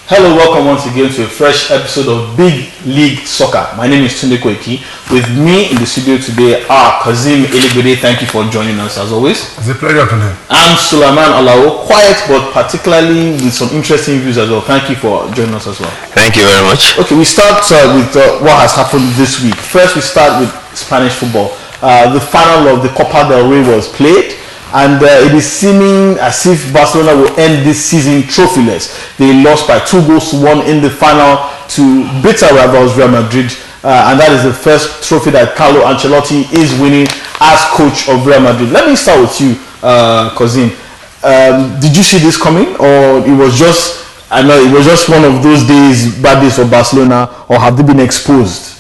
Hello, welcome once again to a fresh episode of Big League Soccer. My name is Tunde Koiki. With me in the studio today are Kazim Elegbede. Thank you for joining us as always. It's a pleasure, Tunde. I'm Sulaiman Alao, quiet but particularly with some interesting views as well. Thank you for joining us as well. Thank you very much. Okay, we start with what has happened this week. First, we start with Spanish football. The final of the Copa del Rey was played. And it is seeming as if Barcelona will end this season trophyless. They lost by 2-1 in the final to bitter rivals Real Madrid. And that is the first trophy that Carlo Ancelotti is winning as coach of Real Madrid. Let me start with you, Kazim. Did you see this coming? Or it was just, one of those days, bad days for Barcelona? Or have they been exposed?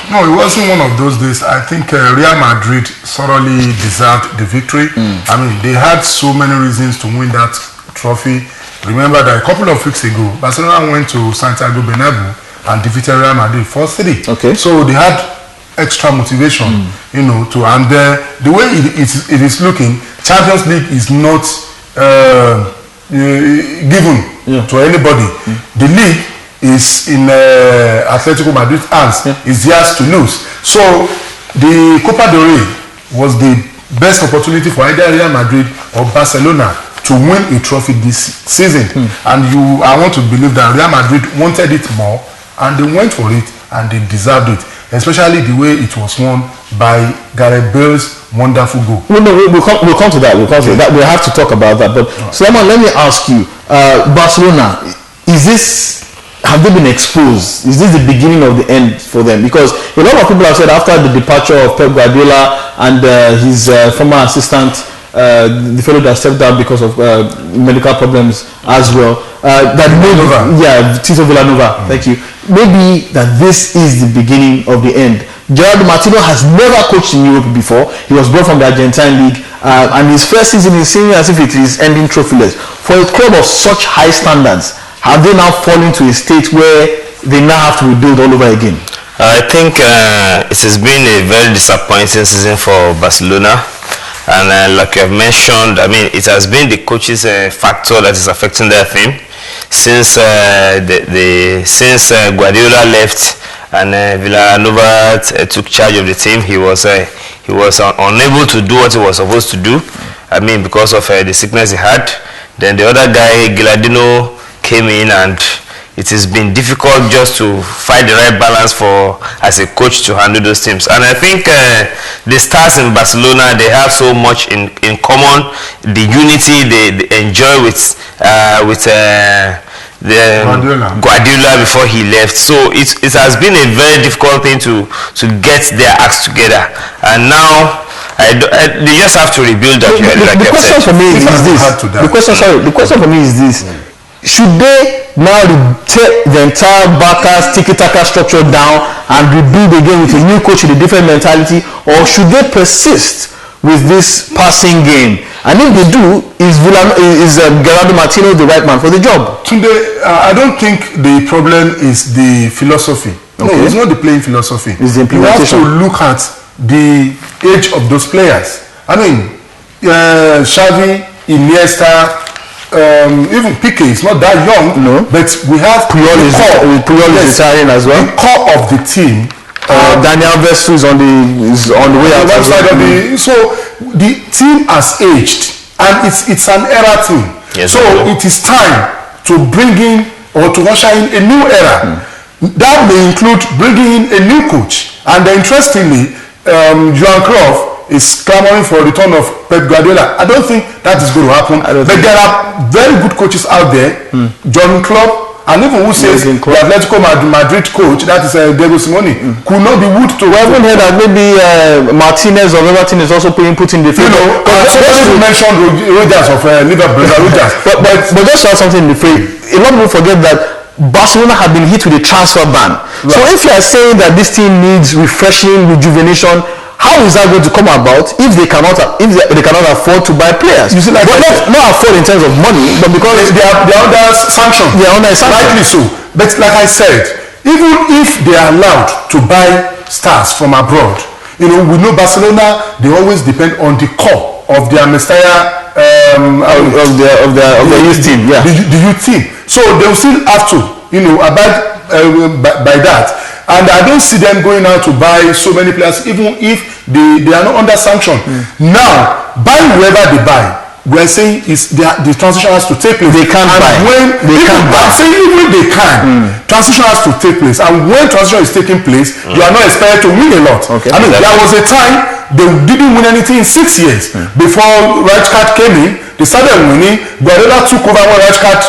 No, it wasn't one of those days. I think Real Madrid thoroughly deserved the victory. I mean, they had so many reasons to win that trophy. Remember that a couple of weeks ago, Barcelona went to Santiago Bernabeu and defeated Real Madrid 4-3. Okay. So they had extra motivation, and the way it is looking, Champions League is not given to anybody. The league is in Atletico Madrid's hands. It's theirs to lose. So the Copa del Rey was the best opportunity for either Real Madrid or Barcelona to win a trophy this season. And I want to believe that Real Madrid wanted it more, and they went for it, and they deserved it. Especially the way it was won by Gareth Bale's wonderful goal. We'll come to that. We have to talk about that. But Simon, let me ask you, Barcelona, have they been exposed? Is this the beginning of the end for them? Because a lot of people have said after the departure of Pep Guardiola and his former assistant, the fellow that stepped down because of medical problems as well, Tito Villanova, thank you. Maybe that this is the beginning of the end. Gerardo Martino has never coached in Europe before. He was brought from the Argentine league, and his first season is seeming as if it is ending trophyless. For a club of such high standards, have they now fallen to a state where they now have to rebuild all over again? I think it has been a very disappointing season for Barcelona. And like you have mentioned, I mean, it has been the coach's factor that is affecting their team. Since Guardiola left and Villanova took charge of the team, he was unable to do what he was supposed to do. I mean, because of the sickness he had. Then the other guy, Gilardino, came in, and it has been difficult just to find the right balance as a coach to handle those teams. And I think the stars in Barcelona, they have so much in common. The unity they enjoy with Guardiola before he left. So it has been a very difficult thing to get their acts together. And now they just have to rebuild that. The question for me is this. Should they now take the entire Barca's tiki-taka structure down and rebuild again with a new coach with a different mentality, or should they persist with this passing game? And if they do, is Gerardo Martino the right man for the job? Tunde, I don't think the problem is the philosophy. Okay. No, it's not the playing philosophy. It's the implementation. You have to look at the age of those players. I mean, Xavi, Iniesta, even Piqué is not that young, but we have Puyol is retiring as well. The core of the team. Daniel Vesu is on the way out. So the team has aged, and it's an era team. Yes, so it is time to bring in or to usher in a new era. That may include bringing in a new coach. And interestingly, Johan Cruyff is clamoring for a return of Pep Guardiola. I don't think that is going to happen. But there are very good coaches out there, John Klopp, and even who says the Atletico Madrid coach, that is Diego Simeone, could not be wood to. We haven't heard that maybe Martinez of Everton is also putting in the field. Somebody mentioned Rogers of Liverpool. But just shout something in the field. A lot of people forget that Barcelona have been hit with a transfer ban. Right. So if you are saying that this team needs refreshing, rejuvenation, how is that going to come about if they cannot afford to buy players? You see, like not afford in terms of money, but because they are under sanction. They are under sanction. Rightly so. But like I said, even if they are allowed to buy stars from abroad, we know Barcelona, they always depend on the core of their Messiah of the youth team. Yeah, the youth team. So they will still have to, abide by that. And I don't see them going out to buy so many players, even if they are not under sanction. Now, buy whoever they buy. We're saying the transition has to take place. They can't buy. I'm saying even they can. Transition has to take place. And when transition is taking place, you are not expected to win a lot. Okay. I mean, there was a time they didn't win anything in 6 years. Before Rijkaard came in, they started winning. Guardiola took over when Rijkaard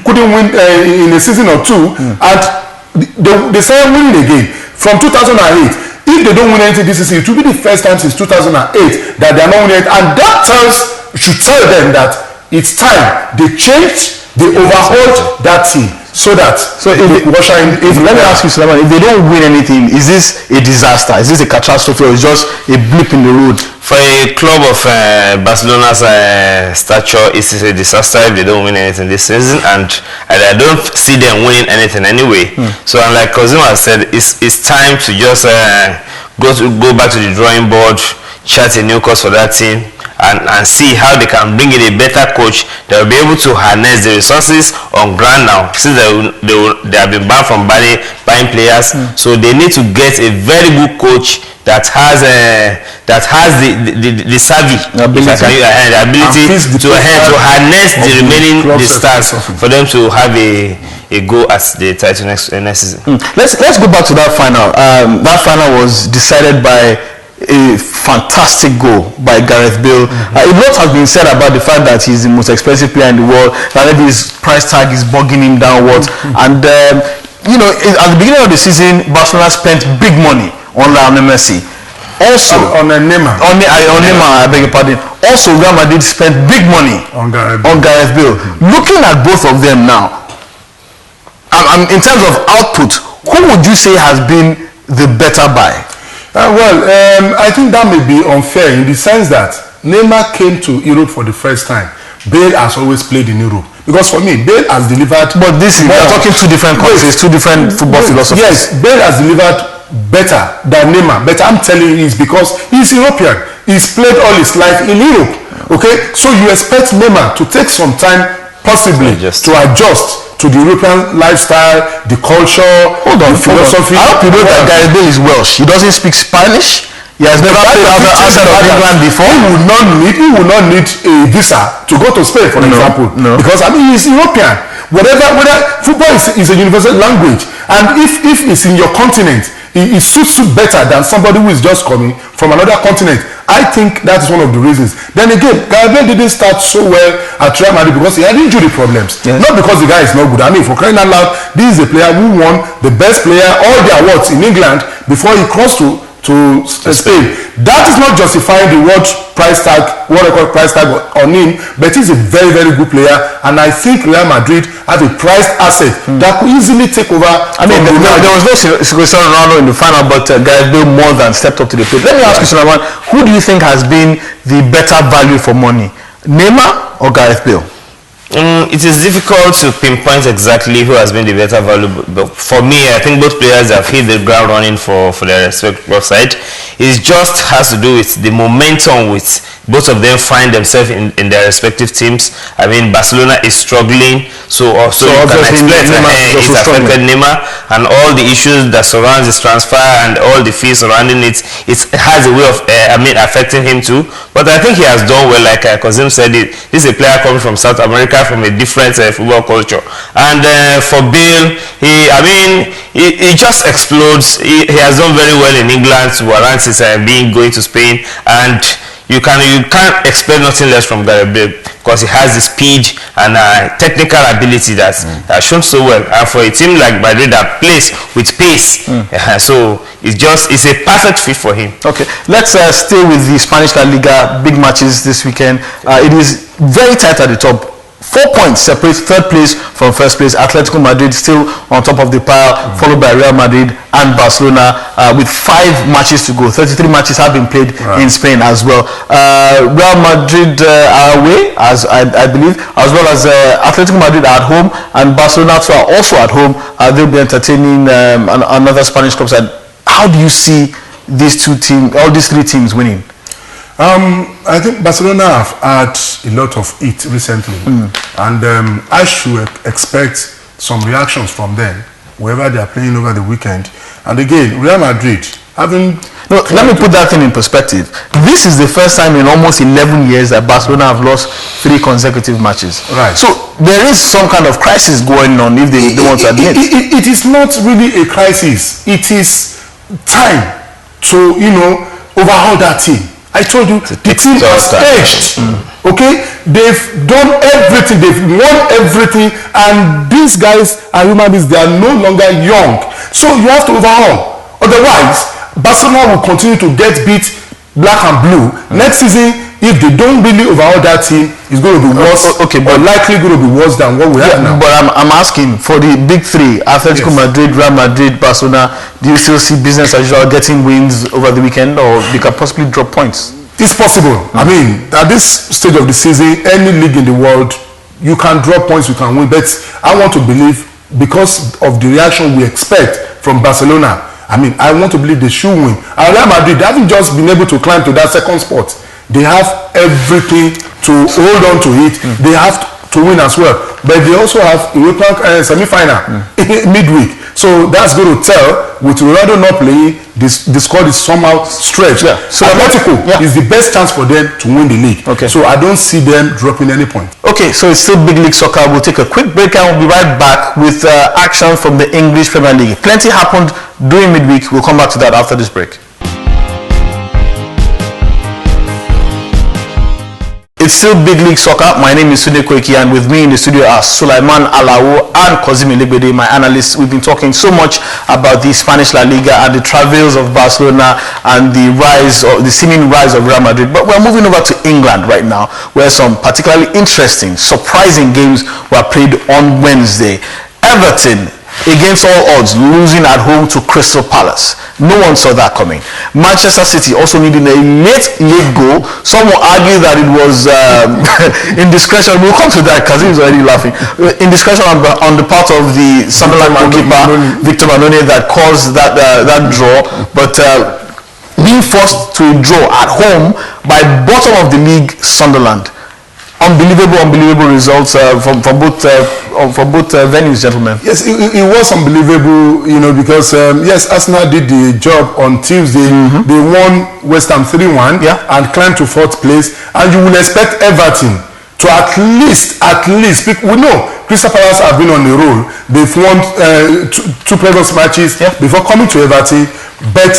couldn't win in a season or two. And they started winning again. From 2008, if they don't win anything this season, it will be the first time since 2008 that they are not winning it. And that should tell them that it's time they changed, they overhauled that team. Let me ask you, Sulaiman, if they don't win anything, is this a disaster? Is this a catastrophe, or is just a blip in the road? For a club of Barcelona's stature, it is a disaster if they don't win anything this season, and I don't see them winning anything anyway. So, like Kozim has said, it's time to just go back to the drawing board, chart a new course for that team, and see how they can bring in a better coach that will be able to harness the resources on ground now, since they have been banned from buying players. So they need to get a very good coach that has the savvy, the ability to harness the remaining stars for them to have a go at the title next season. Let's go back to that final. That final was decided by a fantastic goal by Gareth Bale. A lot has been said about the fact that he's the most expensive player in the world, that maybe his price tag is bugging him downwards. And at the beginning of the season, Barcelona spent big money on Lionel Messi. Also on Neymar. On Neymar, I beg your pardon. Also, Real Madrid spent big money on Gareth Bale. Looking at both of them now, in terms of output, who would you say has been the better buy? I think that may be unfair in the sense that Neymar came to Europe for the first time. Bale has always played in Europe. Because for me, Bale has delivered... But we are talking two different countries, two different football philosophies. Yes, Bale has delivered better than Neymar. But I'm telling you, it's because he's European. He's played all his life in Europe. Okay? So you expect Neymar to take some time, possibly, to adjust to the European lifestyle, the culture, the philosophy. I hope you know that Gareth Bale is Welsh. He doesn't speak Spanish. He has never played outside of England before. He will not need a visa to go to Spain, for example. No. Because he's European. Whether football is a universal language, and if it's in your continent, it suits you better than somebody who is just coming from another continent. I think that's one of the reasons. Then again, Gareth Bale didn't start so well at Real Madrid because he had injury problems. Yes. Not because the guy is not good. I mean, for crying out loud, this is a player who won the best player, all the awards in England before he crossed to Spain. That is not justifying the world record price tag on him, but he's a very, very good player, and I think Real Madrid have a priced asset that could easily take over. I mean, there was no Cristiano Ronaldo in the final, but Gareth Bale more than stepped up to the plate. Let me ask you, Sulaiman, who do you think has been the better value for money, Neymar or Gareth Bale? It is difficult to pinpoint exactly who has been the better value, but for me, I think both players have hit the ground running for their respective side. It just has to do with the momentum with both of them find themselves in their respective teams. I mean, Barcelona is struggling, so you can expect it's affected Neymar, and all the issues that surrounds his transfer and all the fees surrounding it. It has a way of affecting him too. But I think he has done well. Like Kozim said, this is a player coming from South America, from a different football culture. And for Bale, he just explodes. He has done very well in England to warrant his going to Spain, and you can't expect nothing less from Gareth Bale because he has the speed and technical ability that has shown so well. And for a team like Madrid that plays with pace, so it's a perfect fit for him. Okay, let's stay with the Spanish La Liga. Big matches this weekend. It is very tight at the top. 4 points separate third place from first place. Atletico Madrid still on top of the pile, followed by Real Madrid and Barcelona with 5 matches to go. 33 matches have been played in Spain as well. Real Madrid are away, as I believe, as well as Atletico Madrid are at home, and Barcelona are also at home. They'll be entertaining another Spanish club side. How do you see these 3 teams winning? I think Barcelona have had a lot of it recently, and I should expect some reactions from them wherever they are playing over the weekend. And again, Real Madrid having... No, let me put that thing in perspective. This is the first time in almost 11 years that Barcelona have lost 3 consecutive matches. Right. So there is some kind of crisis going on if they want to admit. It is not really a crisis. It is time to, overhaul that team. I told you, the team has aged. Okay? They've done everything. They've won everything. And these guys are human beings. They are no longer young. So you have to overhaul. Otherwise, Barcelona will continue to get beat black and blue. Next season, if they don't really overhaul that team, it's going to be worse. Okay, but likely going to be worse than what we have now. But I'm asking for the big 3: Atletico Madrid, Real Madrid, Barcelona. Do you still see business as usual getting wins over the weekend, or they can possibly drop points? It's possible. I mean, at this stage of the season, any league in the world, you can drop points, you can win. But I want to believe, because of the reaction we expect from Barcelona, I want to believe they should win. And Real Madrid, they haven't just been able to climb to that second spot. They have everything to hold on to it. They have to win as well. But they also have European semi-final midweek. So that's going to tell, with Ronaldo not playing, the squad is somehow stretched. Yeah. So Atletico is the best chance for them to win the league. Okay. So I don't see them dropping any point. Okay, so it's still Big League Soccer. We'll take a quick break and we'll be right back with action from the English Premier League. Plenty happened during midweek. We'll come back to that after this break. It's still Big League Soccer. My name is Sunday Koiki, and with me in the studio are Sulaiman Alao and Kozim Elegbede, my analysts. We've been talking so much about the Spanish La Liga and the travails of Barcelona and the seeming rise of Real Madrid. But we're moving over to England right now, where some particularly interesting, surprising games were played on Wednesday. Everton, against all odds, losing at home to Crystal Palace. No one saw that coming. Manchester City also needing a late goal. Some will argue that it was indiscretion. We'll come to that because he was already laughing. Indiscretion on the part of the Sunderland goalkeeper, Victor Manone, that caused that draw. But being forced to a draw at home by bottom of the league Sunderland. Unbelievable results from both venues, gentlemen. Yes, it was unbelievable, because yes, Arsenal did the job on Tuesday. They won West Ham 3-1 and climbed to 4th place. And you will expect Everton to at least, we know Crystal Palace have been on the roll. They've won 2 previous matches before coming to Everton. But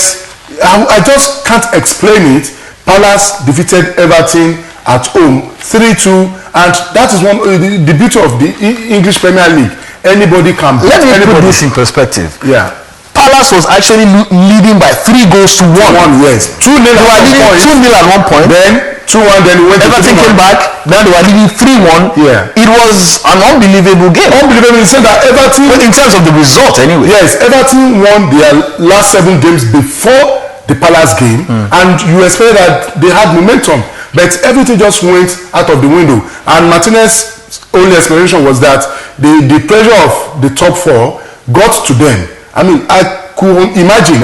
I just can't explain it. Palace defeated Everton at home 3-2, and that is the beauty of the English Premier League. Anybody can beat anybody. Let me put this in perspective. Yeah. Palace was actually leading by 3 goals to 1. Yes. 2-0 at one point. Then 2-1. Then Everton came back. Then they were leading 3-1. Yeah. It was an unbelievable game. Unbelievable in the sense that Everton. But in terms of the result, anyway. Yes, Everton won their last 7 games before the Palace game, and you expect that they had momentum. But everything just went out of the window. And Martinez's only explanation was that the pressure of the top 4 got to them. I could imagine.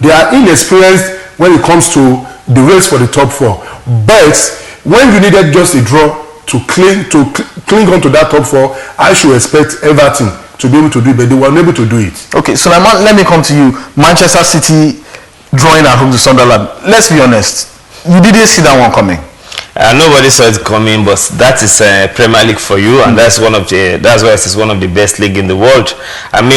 They are inexperienced when it comes to the race for the top 4. But when you needed just a draw to cling on to that top 4, I should expect Everton to be able to do it, but they were unable to do it. Okay, so now let me come to you. Manchester City drawing at home to Sunderland. Let's be honest. You didn't see that one coming. Nobody saw it coming, but that is Premier League for you, and that's why it's one of the best league in the world. When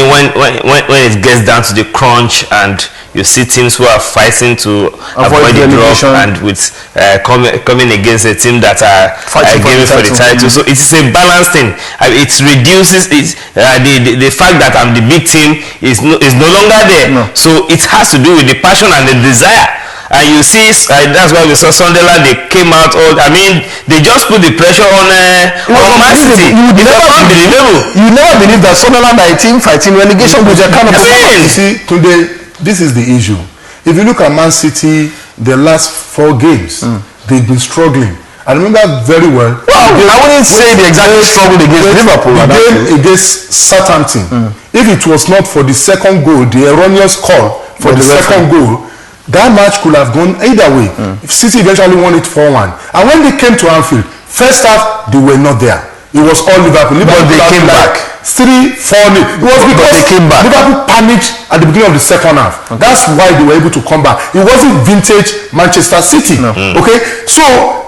it gets down to the crunch, and you see teams who are fighting to avoid the drop, and with coming against a team that are giving for the title, so it is a balanced thing. It reduces the fact that I'm the big team is no longer there. No. So it has to do with the passion and the desire. And you see, that's why we saw Sunderland. They came out. They just put the pressure on Man City. You never believe that Sunderland are a team fighting relegation with their kind of performance. You see, today this is the issue. If you look at Man City, their last 4 games, they've been struggling. I remember very well. I wouldn't say they exactly struggled against Liverpool. The game against Southampton. If it was not for the second goal, the erroneous call for the second goal, that match could have gone either way. If City eventually won it 4-1. And when they came to Anfield, first half, they were not there. It was all Liverpool. But they came back. 3-4. It was because they came back. Liverpool panicked at the beginning of the second half. Okay. That's why they were able to come back. It wasn't vintage Manchester City. No. Okay? So,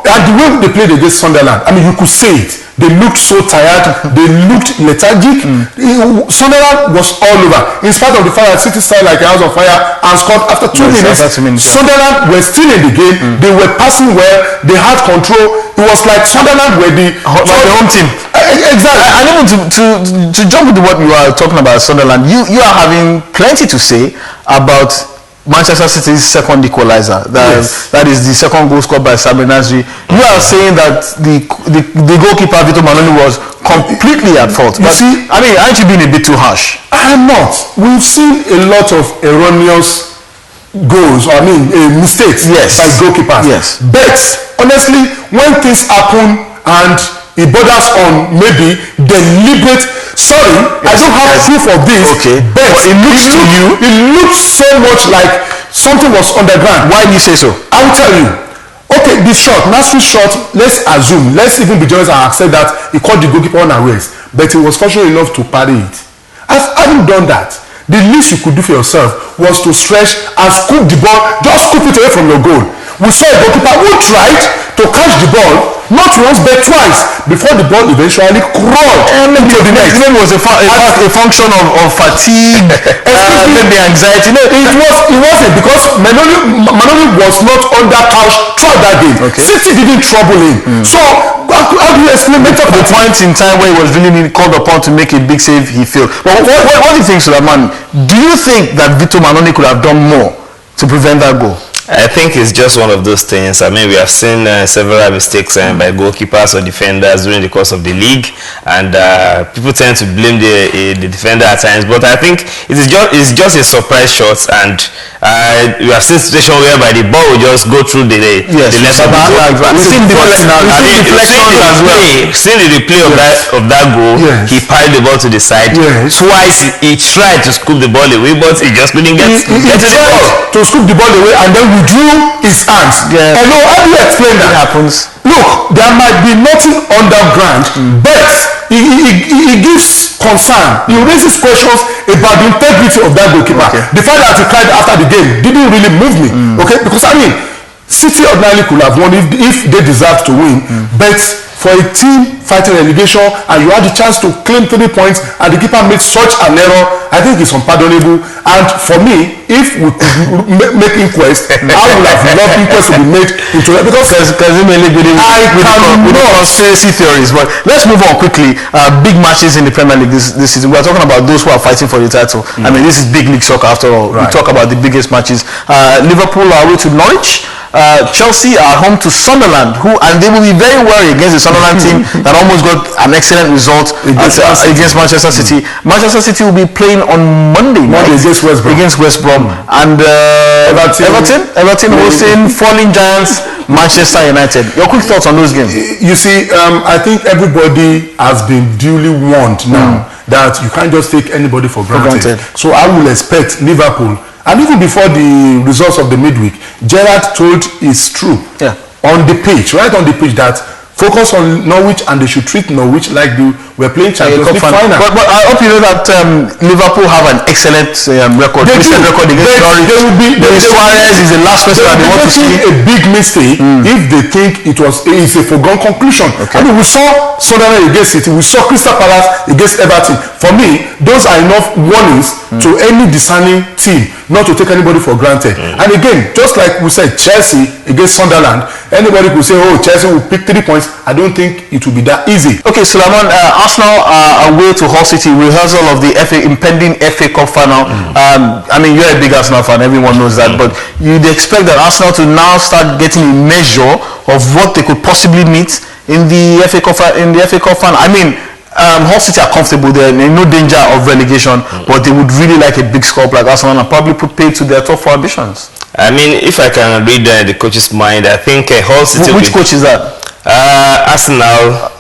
and the way they played against Sunderland, I mean, you could say it. They looked so tired. They looked lethargic. Sunderland was all over. In spite of the fact that City started like a house on fire and scored after 2 minutes. Sunderland were still in the game. They were passing well. They had control. It was like Sunderland were the home team. Exactly. I don't want to jump into what you are talking about, Sunderland. You are having plenty to say about Manchester City's second equalizer. That is the second goal scored by Sabri Nasri. You are saying that the goalkeeper Vitor Manoni was completely at fault. But see, I mean, aren't you being a bit too harsh? I am not. We've seen a lot of erroneous goals, mistakes by goalkeepers. Yes. But honestly, when things happen and it borders on maybe deliberate. Sorry, I don't have proof of this. Okay. But it looks so much like something was underground. Why do you say so? I will tell you. Okay, the shot, Nasri's shot, let's even be generous and accept that he caught the goalkeeper unawares, but he was fortunate enough to parry it. Having done that, the least you could do for yourself was to stretch and scoop the ball, just scoop it away from your goal. We saw a goalkeeper who tried to catch the ball not once but twice before the ball eventually crawled into the net. It was a function of fatigue, maybe anxiety. No, it wasn't because Manoni was not on that couch throughout that game. Okay. City didn't trouble him. So how do you explain the point in time where he was really called upon to make a big save, he failed. But what do you think, Suleiman? Do you think that Vitor Manoni could have done more to prevent that goal? I think it's just one of those things. I mean, we have seen several mistakes by goalkeepers or defenders during the course of the league, and people tend to blame the defender at times. But I think it's just a surprise shot, and we have seen situations whereby the ball will just go through the left of the goal. We've seen deflections as well. Seeing the replay of that goal, he parried the ball to the side. Twice he tried to scoop the ball away, but he just couldn't get to the ball. To scoop the ball away, and then withdrew his hands. Hello, how do you explain that? It happens. Look, there might be nothing underground, but he gives concern. He raises questions about the integrity of that goalkeeper. The fact that he cried after the game didn't really move me. Okay, because City ordinarily could have won if they deserved to win, but for a team fighting relegation and you had the chance to claim 3 points and the keeper made such an error, I think it's unpardonable. And for me, if we could make inquest, I would have loved inquest to be made into that because with conspiracy theories. But let's move on quickly. Big matches in the Premier League this season. We are talking about those who are fighting for the title. I mean, this is big league soccer after all. We talk about the biggest matches. Liverpool are away to Norwich. Chelsea are home to Sunderland, and they will be very worried against the Sunderland team that almost got an excellent result against Manchester City. Manchester City will be playing on Monday against West Brom. And Everton hosting falling giants Manchester United. Your quick thoughts on those games? You see, I think everybody has been duly warned now that you can't just take anybody for granted. So I will expect Liverpool. And even before the results of the midweek, Gerrard told his true on the pitch, right on the pitch, that focus on Norwich and they should treat Norwich like they were playing Champions League final. But I hope you know that Liverpool have an excellent record. Recent record against Norwich. Suarez is the last person that they want to see. A big mistake if they think it's a foregone conclusion. I mean, we saw Sunderland against City, we saw Crystal Palace against Everton. For me, those are enough warnings to any discerning team not to take anybody for granted. And again, just like we said, Chelsea against Sunderland, anybody could say, oh, Chelsea will pick 3 points. I don't think it will be that easy. Okay, Suleiman, Arsenal are away to Hull City, rehearsal of the impending FA Cup final. I mean, you're a big Arsenal fan, everyone knows that, but you'd expect that Arsenal to now start getting a measure of what they could possibly meet in the FA Cup final. I mean, Hull City are comfortable, they're in no danger of relegation, but they would really like a big scope like Arsenal and probably put paid to their top 4 ambitions. I mean, if I can read the coach's mind, I think Hull City. Which coach is that? Arsenal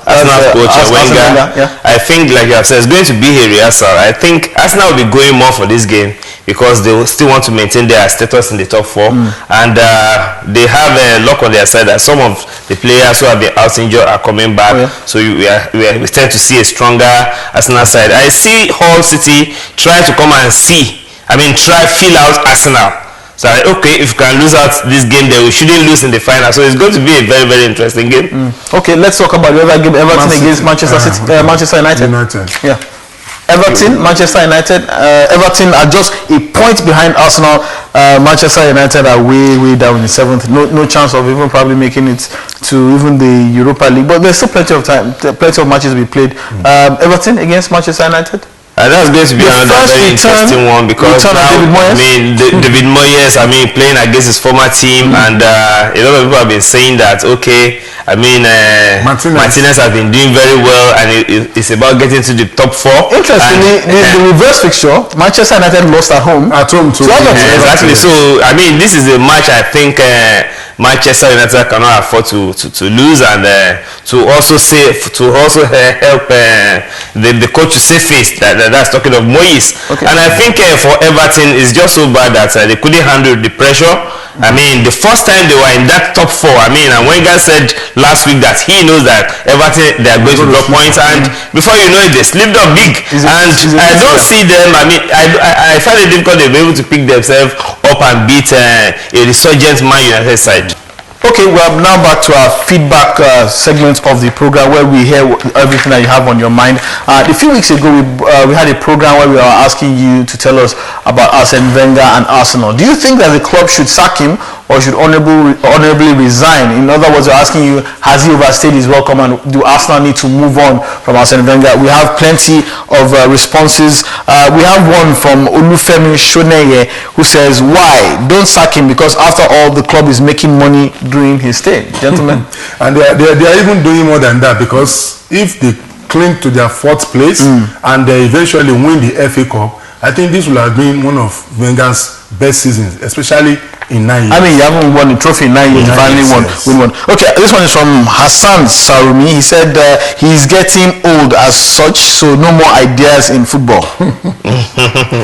coach Wenger. I think, like you have said, it's going to be a rehearsal. I think Arsenal will be going more for this game because they still want to maintain their status in the top 4, and they have a luck on their side that some of the players who have been out injured are coming back. So we tend to see a stronger Arsenal side. I see Hull City try to come and feel out Arsenal. So okay, if we can lose out this game, then we shouldn't lose in the final. So it's going to be a very, very interesting game. Okay, let's talk about the other game, Everton against Manchester United. Yeah. Everton, Manchester United. Everton are just a point behind Arsenal. Manchester United are way down in 7th. No chance of even probably making it to even the Europa League. But there's still plenty of time, plenty of matches to be played. Everton against Manchester United. That's going to be another very interesting one, because now, David Moyes, playing against his former team, and a lot of people have been saying that, okay, Martinez has been doing very well, and it's about getting to the top 4. Interestingly, the reverse fixture, Manchester United lost at home. To exactly. So, this is a match I think Manchester United cannot afford to lose, and to also help the coach to save face. That's talking of Moyes. And I think for Everton, it's just so bad that they couldn't handle the pressure. The first time they were in that top 4, and Wenger said last week that he knows that Everton, they are going to drop points, and before you know it, they slipped up big. I don't see them. I find it difficult they'll be able to pick themselves up and beat a resurgent Man United side. Okay, we are now back to our feedback segment of the program, where we hear everything that you have on your mind. A few weeks ago, we had a program where we were asking you to tell us about Arsene Wenger and Arsenal. Do you think that the club should sack him, or should honorably resign? In other words, we're asking you, has he overstayed his welcome, and do Arsenal need to move on from Arsene Wenger? We have plenty of responses. We have one from Olufemi Shoneye, who says, why? Don't sack him, because after all, the club is making money during his stay. Gentlemen. And they are even doing more than that, because if they cling to their 4th place and they eventually win the FA Cup, I think this will have been one of Wenger's best seasons, especially in 9 years. You haven't won a trophy in 9 years. You finally win one. Okay, this one is from Hassan Sarumi. He said he's getting old as such, so no more ideas in football.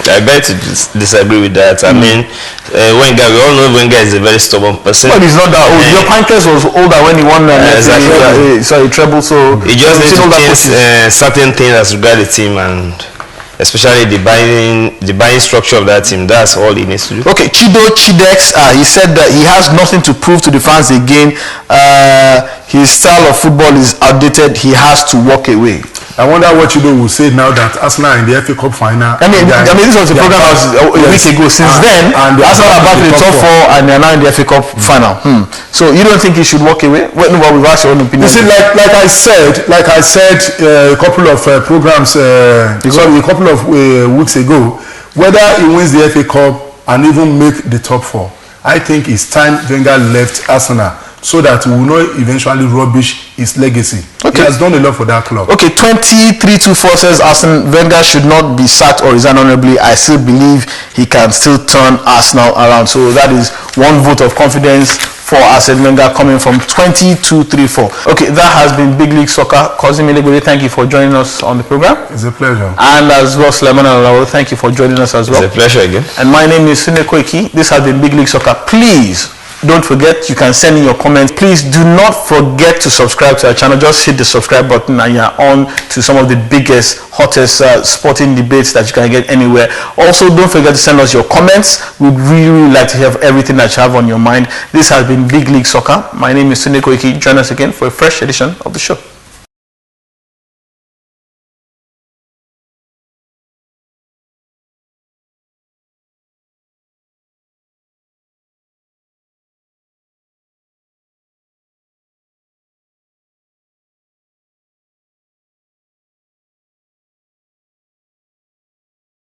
I bet to disagree with that. Wenger, we all know Wenger is a very stubborn person. But he's not that old. Your Pankers was older when he won a treble, so he just needs to change certain things as regards the team, and especially the buying structure of that team. That's all he needs to do. Okay, Chido Chidex, he said that he has nothing to prove to the fans again. His style of football is outdated. He has to walk away. I wonder what Chido will say now that Arsenal in the FA Cup final. This was a program a week ago. Since then, Arsenal are back in the top 4, and they are now in the FA Cup final. So you don't think he should walk away? We've asked your own opinion. You see, like I said a couple of programs, a couple of weeks ago, whether he wins the FA Cup and even make the top 4, I think it's time Wenger left Arsenal, so that we will not eventually rubbish his legacy. He has done a lot for that club. Okay, 2324 says Arsene Wenger should not be sacked or resign honorably. I still believe he can still turn Arsenal around. So that is one vote of confidence for Arsene Wenger coming from 2234. Okay, that has been Big League Soccer. Kozim Elegode, thank you for joining us on the program. It's a pleasure. And as well, Suleiman Alao, thank you for joining us as well. It's a pleasure again. And my name is Sune Koiki. This has been Big League Soccer. Please don't forget, you can send in your comments. Please do not forget to subscribe to our channel. Just hit the subscribe button and you're on to some of the biggest, hottest sporting debates that you can get anywhere. Also, don't forget to send us your comments. We'd really like to hear everything that you have on your mind. This has been Big League Soccer. My name is Sunday Koiki. Join us again for a fresh edition of the show.